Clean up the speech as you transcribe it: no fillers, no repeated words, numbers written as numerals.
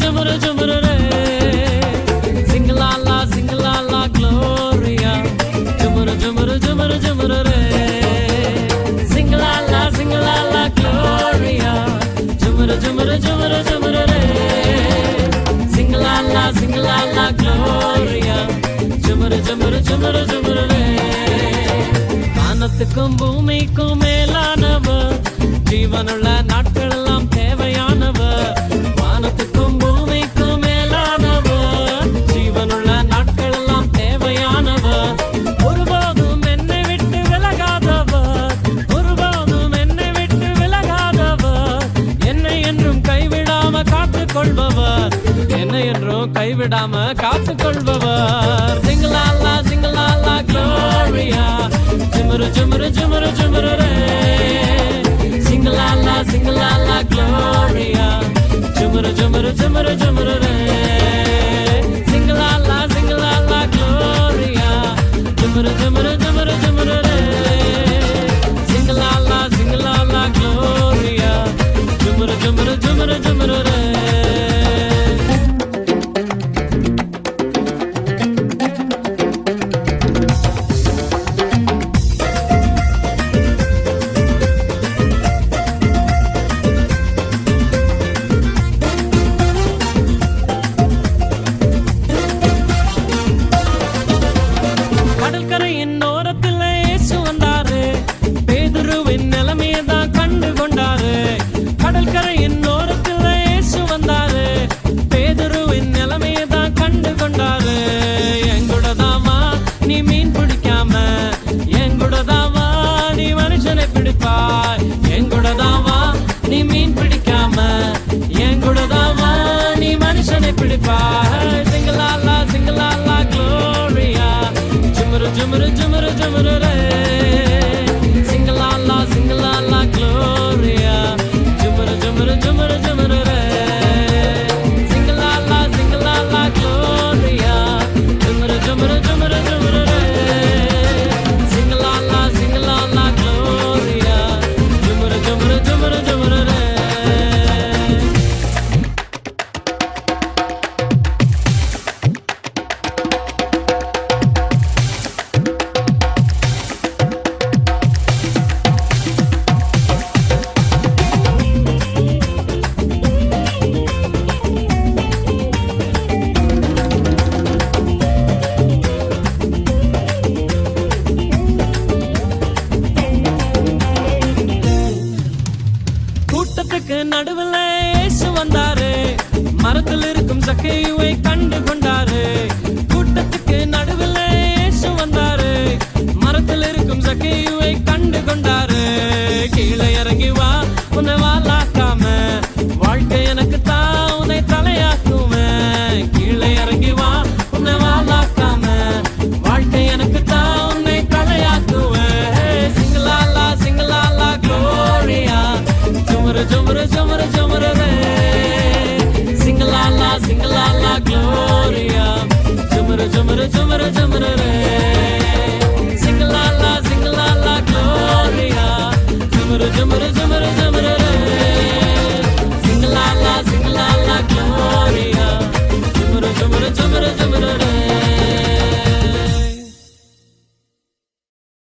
jumru jumru re. Sing la la gloria. Jumru jumru jumru jumru re. Sing la la gloria. Jumru jumru jumru jumru re. Sing la la gloria. Jumru jumru jumru jumru re. வானத்துக்கும் பூமிக்கும் மேலானவர், ஜீவனுள்ள நாட்கள் எல்லாம் தேவையானவர். வானத்துக்கும் பூமிக்கும் மேலானவர், ஜீவனுள்ள நாட்கள் எல்லாம் தேவையானவர். ஒருபோதும் என்னை விட்டு விலகாதவர், ஒருபோதும் என்னை விட்டு விலகாதவர். என்னை என்றும் கைவிடாம காத்துக் கொள்பவர், என்னை என்றும் கைவிடாம காத்துக் கொள்பவர். சிங்கலாலா சிங்கலாலா gloria. Jumru jumru jumru jumru re. Sing la la gloria. Jumru jumru jumru jumru re. Sing la la gloria. Jumru jumru jumru jumru re. Sing la la gloria. Jumru jumru jumru jumru re. கடற்கரையின் ஓரத்தில் இயேசு வந்தாரு, பேதுருவின் நிலைமையதான் கண்டு கொண்டாரு. கடற்கரையின் ஓரத்தில் இயேசு வந்தாரு, பேதுருவின் நிலைமையதான் கண்டு கொண்டாரு. எங்கூடதாமா நீ மீன் பிடிக்காம, எங்கூடதாமா நீ மனுஷனை பிடிப்பாய். எங்கூடதாமா நீ மீன் பிடிக்காம, எங்கூடதாமா நீ மனுஷனை பிடிப்பாய். சிங்கலாலா சிங்கலாலா gloria. Jumru jumru jumru re. Sing la la gloria. Jumru jumru jumru jumru re. Sing la la gloria. Jumru jumru jumru jumru re. Sing la la gloria. Jumru jumru jumru jumru re. கூட்டத்துக்கு நடுவில் இயேசு வந்தாரு, மரத்தில் இருக்கும் சக்கையை கண்டு கொண்டாரு. கூட்டத்துக்கு நடுவில் இயேசு வந்தாரு, மரத்தில் இருக்கும் சக்கையை கண்டு கொண்டாரு. கீழே இறங்கி வா உன்னை வாலாக்காம, வாழ்க்கை எனக்கு தான் உன்னை தலையாக்குவேன். கீழே இறங்கி வா உன்னை வாலாக்காம, வாழ்க்கை எனக்கு தான் உன்னை தலையாக்குவேன். சிங்கலாலா gloria. Jumru jumru jumru jumru re. Sing la la gloria. Jumru jumru jumru jumru re. Sing la la gloria. Jumru jumru jumru jumru re. Sing la la gloria. Jumru jumru jumru jumru